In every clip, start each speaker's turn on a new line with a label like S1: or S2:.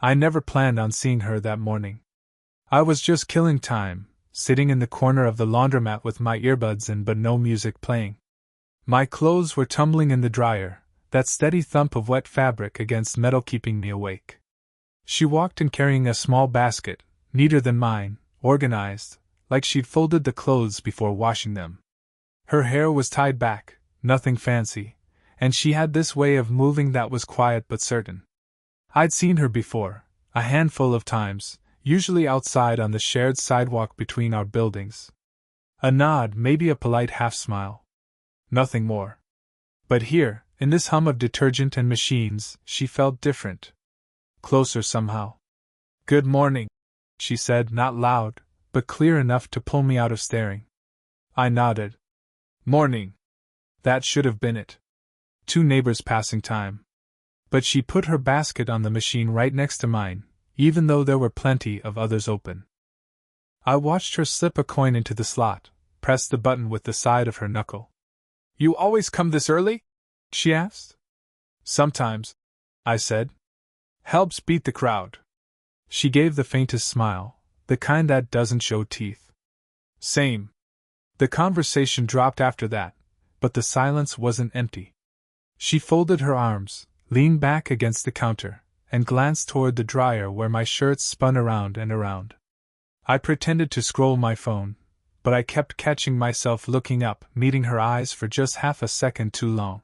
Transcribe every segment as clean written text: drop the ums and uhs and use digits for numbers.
S1: I never planned on seeing her that morning. I was just killing time, sitting in the corner of the laundromat with my earbuds in but no music playing. My clothes were tumbling in the dryer, that steady thump of wet fabric against metal keeping me awake. She walked in carrying a small basket, neater than mine, organized, like she'd folded the clothes before washing them. Her hair was tied back, nothing fancy, and she had this way of moving that was quiet but certain. I'd seen her before, a handful of times, usually outside on the shared sidewalk between our buildings. A nod, maybe a polite half-smile. Nothing more. But here, in this hum of detergent and machines, she felt different. Closer somehow. "Good morning," she said, not loud, but clear enough to pull me out of staring. I nodded. "Morning." That should have been it. Two neighbors passing time. But she put her basket on the machine right next to mine, even though there were plenty of others open. I watched her slip a coin into the slot, press the button with the side of her knuckle. "You always come this early?" she asked. "Sometimes," I said. "Helps beat the crowd." She gave the faintest smile, the kind that doesn't show teeth. "Same." The conversation dropped after that, but the silence wasn't empty. She folded her arms, leaned back against the counter, and glanced toward the dryer where my shirts spun around and around. I pretended to scroll my phone, but I kept catching myself looking up, meeting her eyes for just half a second too long.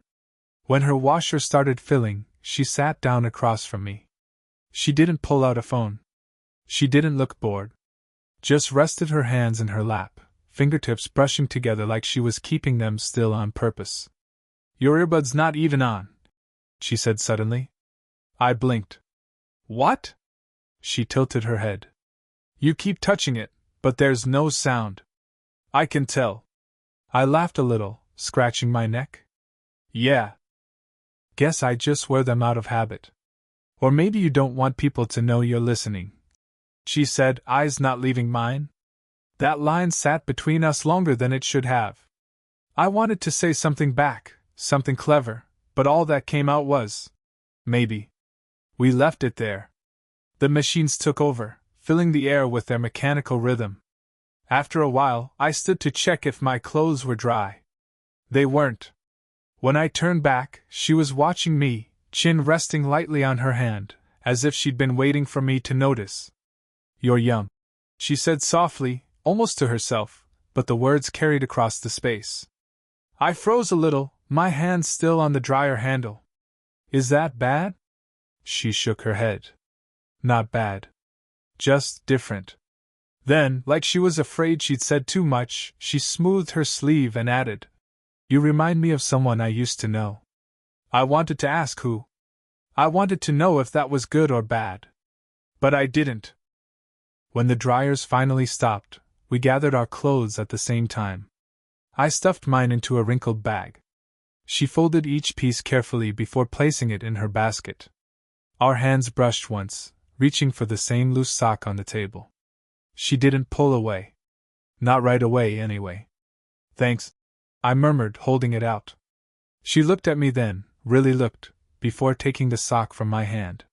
S1: When her washer started filling, she sat down across from me. She didn't pull out a phone. She didn't look bored. Just rested her hands in her lap, fingertips brushing together like she was keeping them still on purpose. "Your earbud's not even on," she said suddenly. I blinked. "What?" She tilted her head. "You keep touching it, but there's no sound." "I can tell." I laughed a little, scratching my neck. "Yeah. Guess I just wear them out of habit. Or maybe you don't want people to know you're listening," she said, eyes not leaving mine. That line sat between us longer than it should have. I wanted to say something back, something clever, but all that came out was, "Maybe." We left it there. The machines took over, filling the air with their mechanical rhythm. After a while, I stood to check if my clothes were dry. They weren't. When I turned back, she was watching me, chin resting lightly on her hand, as if she'd been waiting for me to notice. "You're young," she said softly, almost to herself, but the words carried across the space. I froze a little, my hand still on the dryer handle. "Is that bad?" She shook her head. "Not bad. Just different." Then, like she was afraid she'd said too much, she smoothed her sleeve and added, "You remind me of someone I used to know." I wanted to ask who. I wanted to know if that was good or bad. But I didn't. When the dryers finally stopped, we gathered our clothes at the same time. I stuffed mine into a wrinkled bag. She folded each piece carefully before placing it in her basket. Our hands brushed once, reaching for the same loose sock on the table. She didn't pull away. Not right away, anyway. "Thanks," I murmured, holding it out. She looked at me then, really looked, before taking the sock from my hand.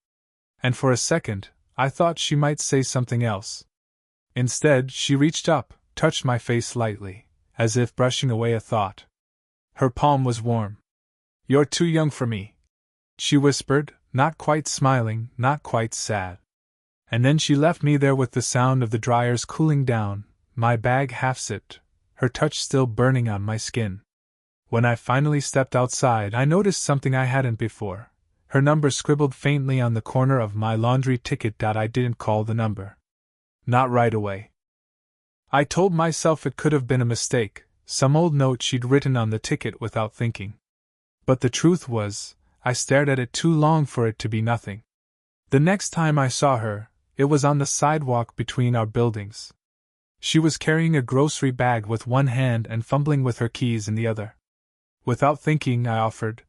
S1: And for a second, I thought she might say something else. Instead, she reached up, touched my face lightly, as if brushing away a thought. Her palm was warm. "You're too young for me," she whispered, not quite smiling, not quite sad. And then she left me there with the sound of the dryers cooling down, my bag half-zipped, her touch still burning on my skin. When I finally stepped outside, I noticed something I hadn't before. Her number scribbled faintly on the corner of my laundry ticket. I didn't call the number. Not right away. I told myself it could have been a mistake, some old note she'd written on the ticket without thinking. But the truth was, I stared at it too long for it to be nothing. The next time I saw her, it was on the sidewalk between our buildings. She was carrying a grocery bag with one hand and fumbling with her keys in the other. Without thinking, I offered,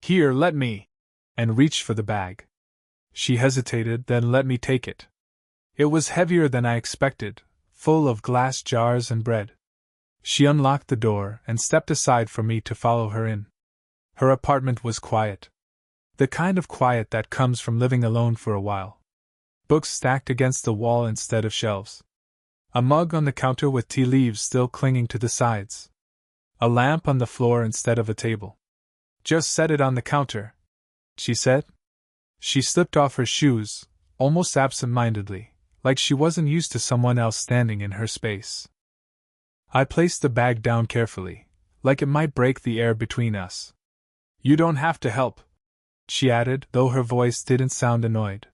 S1: "Here, let me," and reached for the bag. She hesitated, then let me take it. It was heavier than I expected, full of glass jars and bread. She unlocked the door and stepped aside for me to follow her in. Her apartment was quiet. The kind of quiet that comes from living alone for a while. Books stacked against the wall instead of shelves. A mug on the counter with tea leaves still clinging to the sides. A lamp on the floor instead of a table. Just set it on the counter, she said. She slipped off her shoes, almost absent-mindedly, like she wasn't used to someone else standing in her space. I placed the bag down carefully, like it might break the air between us. You don't have to help, she added, though her voice didn't sound annoyed.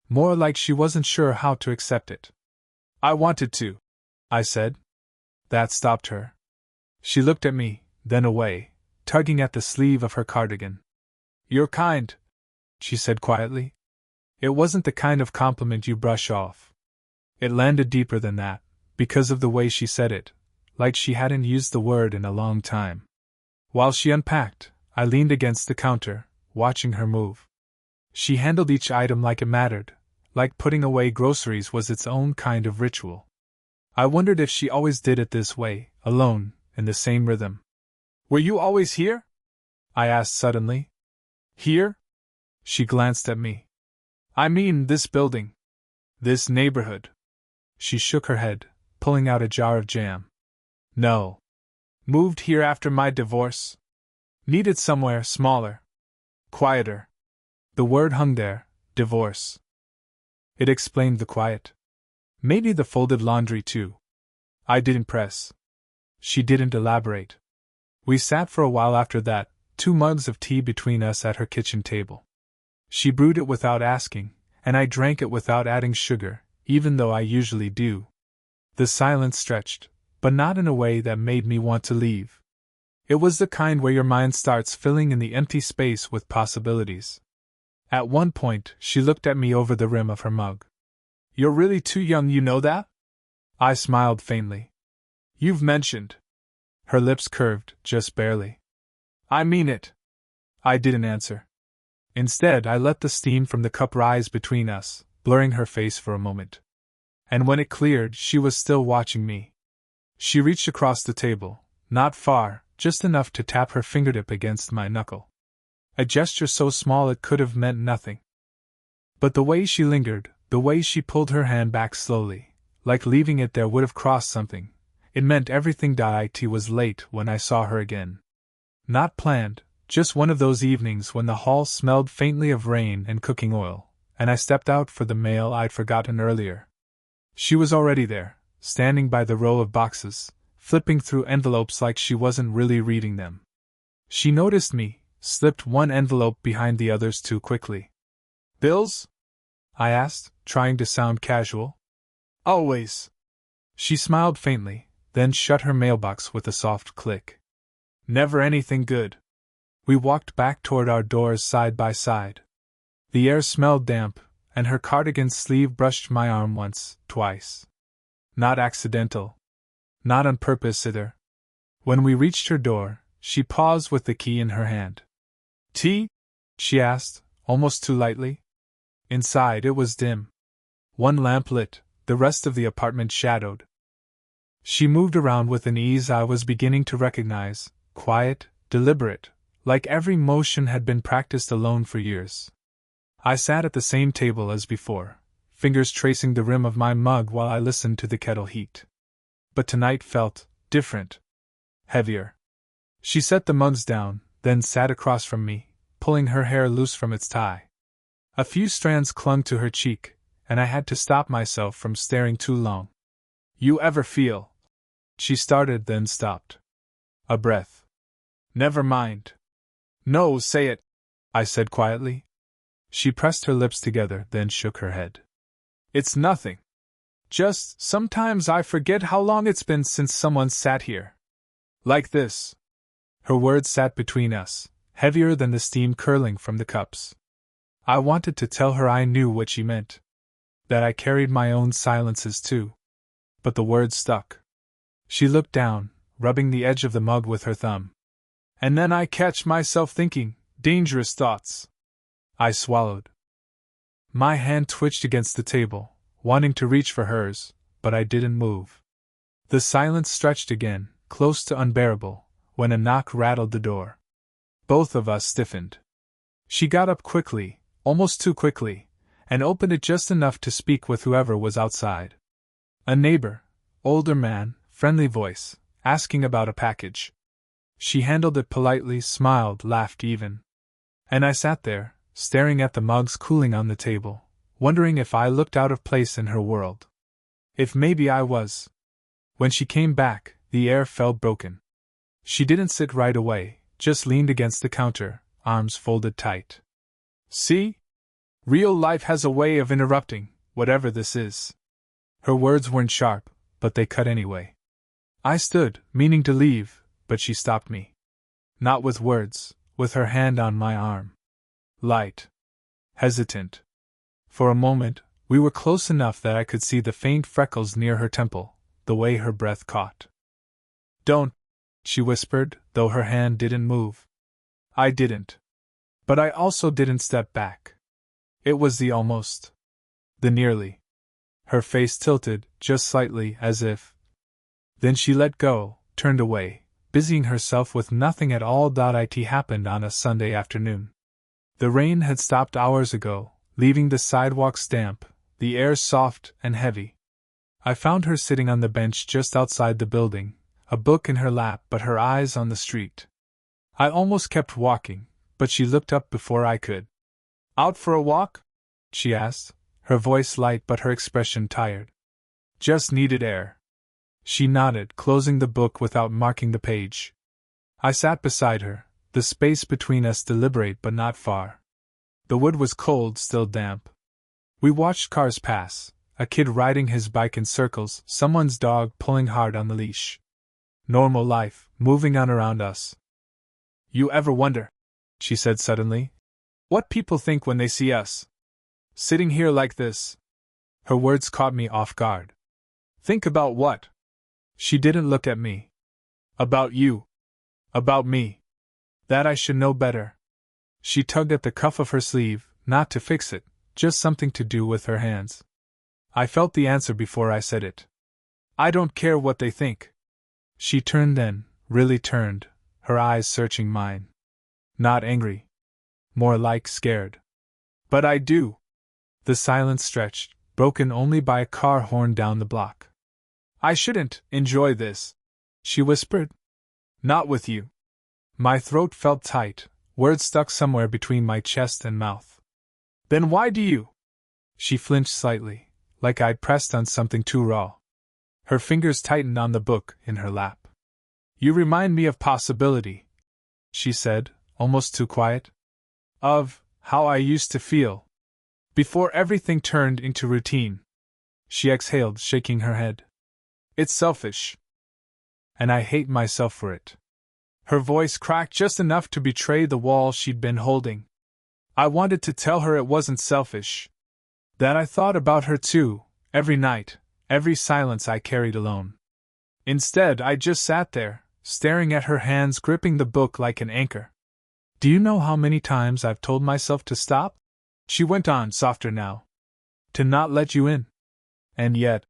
S1: More like she wasn't sure how to accept it. I wanted to, I said. That stopped her. She looked at me, then away, tugging at the sleeve of her cardigan. You're kind, she said quietly. It wasn't the kind of compliment you brush off. It landed deeper than that, because of the way she said it, like she hadn't used the word in a long time. While she unpacked, I leaned against the counter, watching her move. She handled each item like it mattered, like putting away groceries was its own kind of ritual. I wondered if she always did it this way, alone, in the same rhythm. Were you always here? I asked suddenly. Here? She glanced at me. I mean this building. This neighborhood. She shook her head, pulling out a jar of jam. No. Moved here after my divorce. Needed somewhere smaller. Quieter. The word hung there, divorce. It explained the quiet. Maybe the folded laundry too. I didn't press. She didn't elaborate. We sat for a while after that, 2 mugs of tea between us at her kitchen table. She brewed it without asking, and I drank it without adding sugar, even though I usually do. The silence stretched, but not in a way that made me want to leave. It was the kind where your mind starts filling in the empty space with possibilities. At one point, she looked at me over the rim of her mug. You're really too young, you know that? I smiled faintly. You've mentioned. Her lips curved, just barely. I mean it. I didn't answer. Instead, I let the steam from the cup rise between us, blurring her face for a moment. And when it cleared, she was still watching me. She reached across the table, not far, just enough to tap her fingertip against my knuckle. A gesture so small it could have meant nothing. But the way she lingered, the way she pulled her hand back slowly, like leaving it there would have crossed something, it meant everything. It was late when I saw her again. Not planned, just one of those evenings when the hall smelled faintly of rain and cooking oil, and I stepped out for the mail I'd forgotten earlier. She was already there, standing by the row of boxes, flipping through envelopes like she wasn't really reading them. She noticed me, slipped one envelope behind the others too quickly. Bills? I asked, trying to sound casual. Always. She smiled faintly, then shut her mailbox with a soft click. Never anything good. We walked back toward our doors side by side. The air smelled damp, and her cardigan sleeve brushed my arm once, twice. Not accidental. Not on purpose either. When we reached her door, she paused with the key in her hand. Tea? She asked, almost too lightly. Inside it was dim. One lamp lit, the rest of the apartment shadowed. She moved around with an ease I was beginning to recognize, quiet, deliberate, like every motion had been practiced alone for years. I sat at the same table as before, fingers tracing the rim of my mug while I listened to the kettle heat. But tonight felt different. Heavier. She set the mugs down, then sat across from me, pulling her hair loose from its tie. A few strands clung to her cheek, and I had to stop myself from staring too long. You ever feel? She started, then stopped. A breath. Never mind. No, say it, I said quietly. She pressed her lips together, then shook her head. It's nothing. Just, sometimes I forget how long it's been since someone sat here. Like this. Her words sat between us, heavier than the steam curling from the cups. I wanted to tell her I knew what she meant. That I carried my own silences too. But the words stuck. She looked down, rubbing the edge of the mug with her thumb. And then I catch myself thinking, dangerous thoughts. I swallowed. My hand twitched against the table, wanting to reach for hers, but I didn't move. The silence stretched again, close to unbearable, when a knock rattled the door. Both of us stiffened. She got up quickly, almost too quickly, and opened it just enough to speak with whoever was outside. A neighbor, older man, friendly voice, asking about a package. She handled it politely, smiled, laughed even. And I sat there, staring at the mugs cooling on the table, wondering if I looked out of place in her world. If maybe I was. When she came back, the air felt broken. She didn't sit right away, just leaned against the counter, arms folded tight. See? Real life has a way of interrupting, whatever this is. Her words weren't sharp, but they cut anyway. I stood, meaning to leave, but she stopped me. Not with words, with her hand on my arm. Light. Hesitant. For a moment, we were close enough that I could see the faint freckles near her temple, the way her breath caught. Don't, she whispered, though her hand didn't move. I didn't. But I also didn't step back. It was the almost. The nearly. Her face tilted, just slightly, as if. Then she let go, turned away, busying herself with nothing at all. It happened on a Sunday afternoon. The rain had stopped hours ago, leaving the sidewalks damp, the air soft and heavy. I found her sitting on the bench just outside the building, a book in her lap but her eyes on the street. I almost kept walking, but she looked up before I could. Out for a walk? She asked, her voice light but her expression tired. Just needed air. She nodded, closing the book without marking the page. I sat beside her, the space between us deliberate but not far. The wood was cold, still damp. We watched cars pass, a kid riding his bike in circles, someone's dog pulling hard on the leash. Normal life, moving on around us. You ever wonder, she said suddenly, what people think when they see us? Sitting here like this. Her words caught me off guard. Think about what? She didn't look at me. About you. About me. That I should know better. She tugged at the cuff of her sleeve, not to fix it, just something to do with her hands. I felt the answer before I said it. I don't care what they think. She turned then, really turned, her eyes searching mine. Not angry. More like scared. But I do. The silence stretched, broken only by a car horn down the block. I shouldn't enjoy this, she whispered. Not with you. My throat felt tight, words stuck somewhere between my chest and mouth. Then why do you? She flinched slightly, like I'd pressed on something too raw. Her fingers tightened on the book in her lap. You remind me of possibility, she said, almost too quiet. Of how I used to feel. Before everything turned into routine. She exhaled, shaking her head. It's selfish. And I hate myself for it. Her voice cracked just enough to betray the wall she'd been holding. I wanted to tell her it wasn't selfish. That I thought about her too, every night, every silence I carried alone. Instead, I just sat there, staring at her hands gripping the book like an anchor. Do you know how many times I've told myself to stop? She went on, softer now. To not let you in. And yet.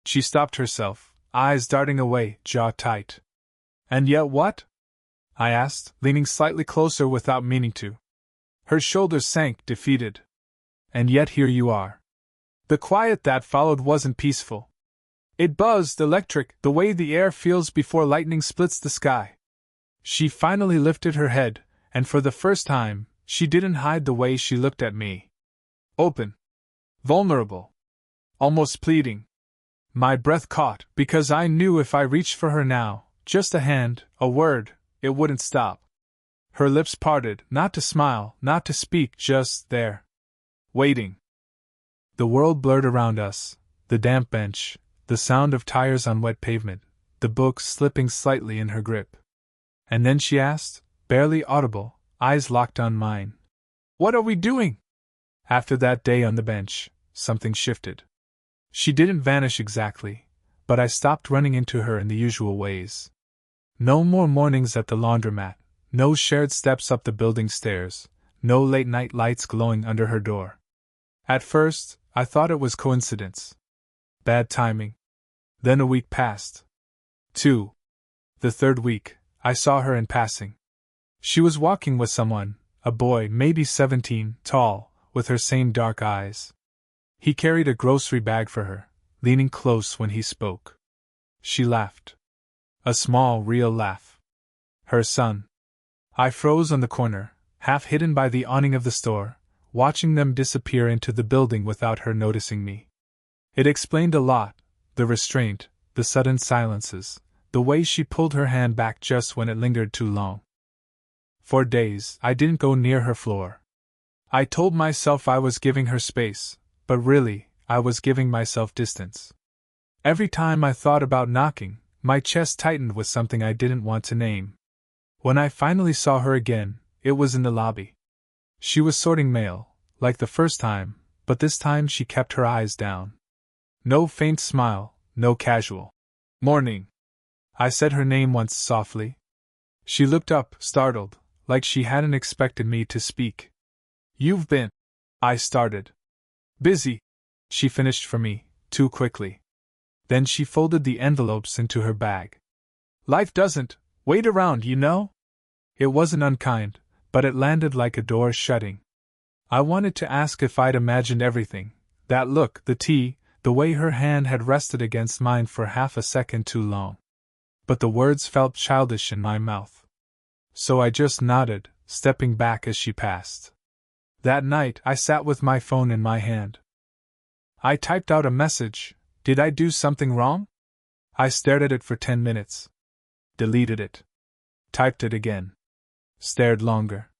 S1: She stopped herself, eyes darting away, jaw tight. And yet what? I asked, leaning slightly closer without meaning to. Her shoulders sank, defeated. And yet here you are. The quiet that followed wasn't peaceful. It buzzed, electric, the way the air feels before lightning splits the sky. She finally lifted her head, and for the first time, she didn't hide the way she looked at me. Open. Vulnerable. Almost pleading. My breath caught, because I knew if I reached for her now, just a hand, a word, it wouldn't stop. Her lips parted, not to smile, not to speak, just there. Waiting. The world blurred around us, the damp bench, the sound of tires on wet pavement, the book slipping slightly in her grip. And then she asked, barely audible, eyes locked on mine. What are we doing? After that day on the bench, something shifted. She didn't vanish exactly, but I stopped running into her in the usual ways. No more mornings at the laundromat, no shared steps up the building stairs, no late-night lights glowing under her door. At first, I thought it was coincidence. Bad timing. Then a week passed. 2. The third week, I saw her in passing. She was walking with someone, a boy maybe 17, tall, with her same dark eyes. He carried a grocery bag for her, leaning close when he spoke. She laughed. A small, real laugh. Her son. I froze on the corner, half hidden by the awning of the store, watching them disappear into the building without her noticing me. It explained a lot, the restraint, the sudden silences, the way she pulled her hand back just when it lingered too long. For days, I didn't go near her floor. I told myself I was giving her space, but really, I was giving myself distance. Every time I thought about knocking, my chest tightened with something I didn't want to name. When I finally saw her again, it was in the lobby. She was sorting mail, like the first time, but this time she kept her eyes down. No faint smile, no casual "Morning." I said her name once softly. She looked up, startled, like she hadn't expected me to speak. "You've been," I started. "Busy," she finished for me, too quickly. Then she folded the envelopes into her bag. "Life doesn't wait around, you know?" It wasn't unkind, but it landed like a door shutting. I wanted to ask if I'd imagined everything, that look, the tea, the way her hand had rested against mine for half a second too long. But the words felt childish in my mouth. So I just nodded, stepping back as she passed. That night I sat with my phone in my hand. I typed out a message. Did I do something wrong? I stared at it for 10 minutes. Deleted it. Typed it again. Stared longer.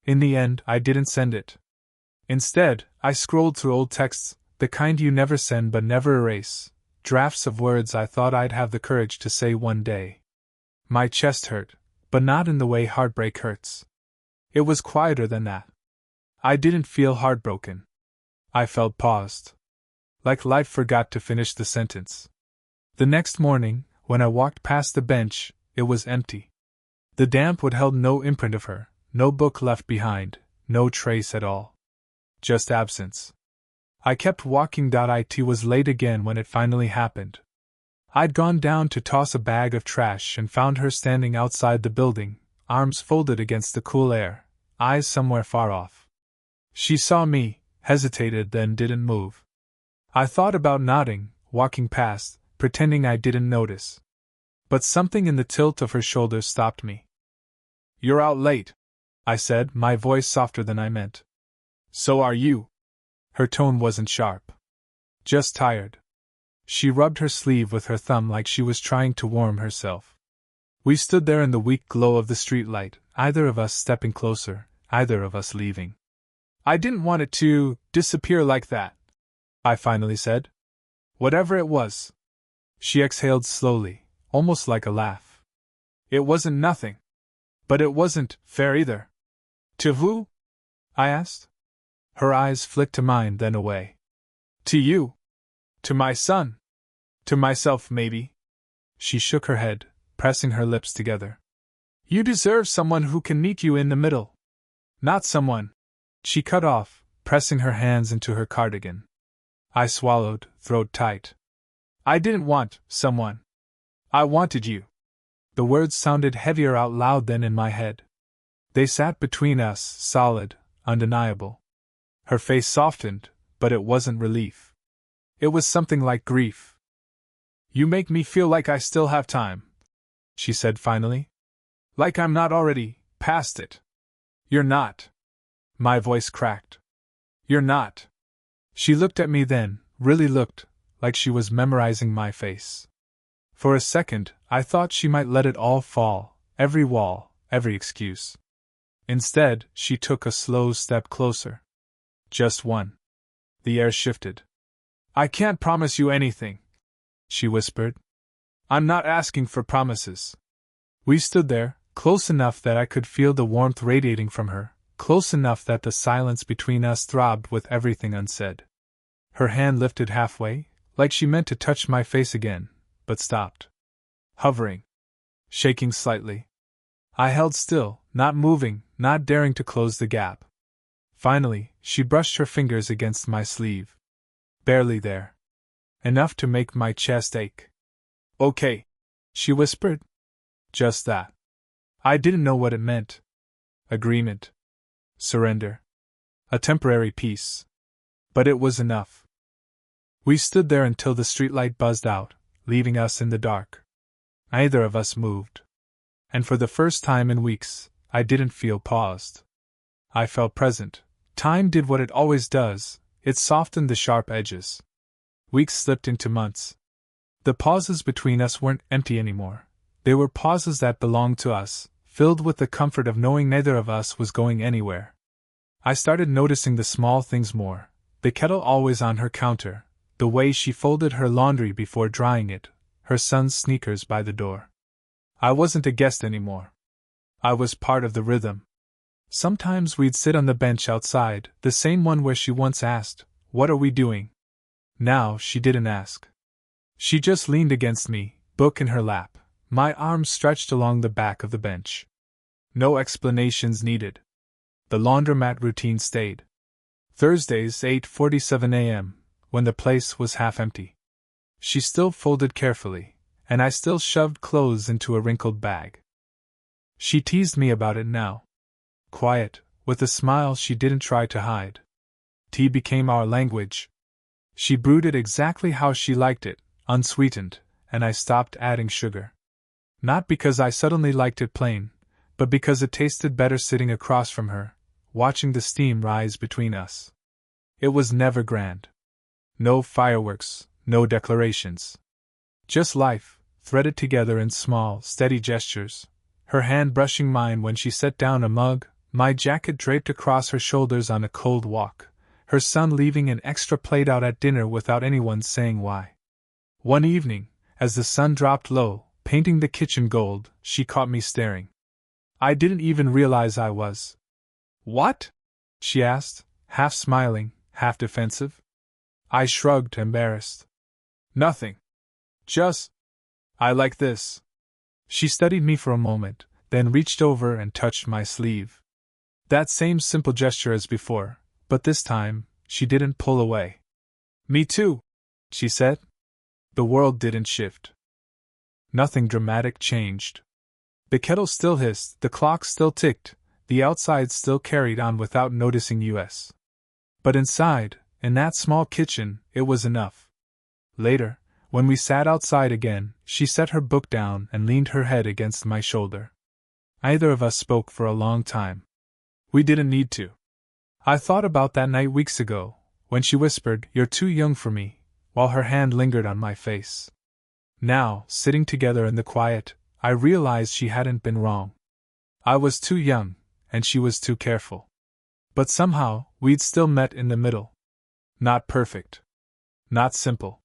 S1: In the end, I didn't send it. Instead, I scrolled through old texts, the kind you never send but never erase, drafts of words I thought I'd have the courage to say one day. My chest hurt, but not in the way heartbreak hurts. It was quieter than that. I didn't feel heartbroken. I felt paused. Like life forgot to finish the sentence. The next morning, when I walked past the bench, it was empty. The damp wood held no imprint of her, no book left behind, no trace at all. Just absence. I kept walking. It was late again when it finally happened. I'd gone down to toss a bag of trash and found her standing outside the building, arms folded against the cool air, eyes somewhere far off. She saw me, hesitated, then didn't move. I thought about nodding, walking past, pretending I didn't notice. But something in the tilt of her shoulders stopped me. "You're out late," I said, my voice softer than I meant. "So are you." Her tone wasn't sharp. Just tired. She rubbed her sleeve with her thumb like she was trying to warm herself. We stood there in the weak glow of the streetlight, either of us stepping closer, either of us leaving. "I didn't want it to disappear like that," I finally said. "Whatever it was." She exhaled slowly, almost like a laugh. "It wasn't nothing. But it wasn't fair either." "To who?" I asked. Her eyes flicked to mine, then away. "To you. To my son. To myself, maybe." She shook her head, pressing her lips together. "You deserve someone who can meet you in the middle. Not someone," she cut off, pressing her hands into her cardigan. I swallowed, throat tight. "I didn't want someone. I wanted you." The words sounded heavier out loud than in my head. They sat between us, solid, undeniable. Her face softened, but it wasn't relief. It was something like grief. "You make me feel like I still have time," she said finally. "Like I'm not already past it." "You're not." My voice cracked. "You're not." She looked at me then, really looked, like she was memorizing my face. For a second, I thought she might let it all fall, every wall, every excuse. Instead, she took a slow step closer. Just one. The air shifted. "I can't promise you anything," she whispered. "I'm not asking for promises." We stood there, close enough that I could feel the warmth radiating from her, close enough that the silence between us throbbed with everything unsaid. Her hand lifted halfway, like she meant to touch my face again, but stopped. Hovering. Shaking slightly. I held still, not moving, not daring to close the gap. Finally, she brushed her fingers against my sleeve. Barely there. Enough to make my chest ache. "Okay," she whispered. Just that. I didn't know what it meant. Agreement. Surrender. A temporary peace. But it was enough. We stood there until the streetlight buzzed out, leaving us in the dark. Neither of us moved. And for the first time in weeks, I didn't feel paused. I felt present. Time did what it always does, it softened the sharp edges. Weeks slipped into months. The pauses between us weren't empty anymore. They were pauses that belonged to us, filled with the comfort of knowing neither of us was going anywhere. I started noticing the small things more. The kettle always on her counter, the way she folded her laundry before drying it, her son's sneakers by the door. I wasn't a guest anymore. I was part of the rhythm. Sometimes we'd sit on the bench outside, the same one where she once asked, "What are we doing?" Now she didn't ask. She just leaned against me, book in her lap, my arms stretched along the back of the bench. No explanations needed. The laundromat routine stayed. Thursdays, 8:47 a.m., when the place was half empty. She still folded carefully, and I still shoved clothes into a wrinkled bag. She teased me about it now. Quiet, with a smile she didn't try to hide. Tea became our language. She brewed it exactly how she liked it, unsweetened, and I stopped adding sugar. Not because I suddenly liked it plain, but because it tasted better sitting across from her, watching the steam rise between us. It was never grand. No fireworks, no declarations. Just life, threaded together in small, steady gestures, her hand brushing mine when she set down a mug, my jacket draped across her shoulders on a cold walk, her son leaving an extra plate out at dinner without anyone saying why. One evening, as the sun dropped low, painting the kitchen gold, she caught me staring. I didn't even realize I was. "What?" she asked, half smiling, half defensive. I shrugged, embarrassed. "Nothing. Just. I like this." She studied me for a moment, then reached over and touched my sleeve. That same simple gesture as before, but this time, she didn't pull away. "Me too," she said. The world didn't shift. Nothing dramatic changed. The kettle still hissed, the clock still ticked, the outside still carried on without noticing us. But inside, in that small kitchen, it was enough. Later, when we sat outside again, she set her book down and leaned her head against my shoulder. Neither of us spoke for a long time. We didn't need to. I thought about that night weeks ago, when she whispered, "You're too young for me," while her hand lingered on my face. Now, sitting together in the quiet, I realized she hadn't been wrong. I was too young, and she was too careful. But somehow, we'd still met in the middle. Not perfect. Not simple.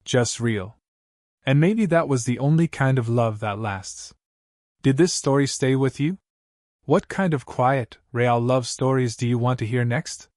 S1: Just real. And maybe that was the only kind of love that lasts. Did this story stay with you? What kind of quiet, real love stories do you want to hear next?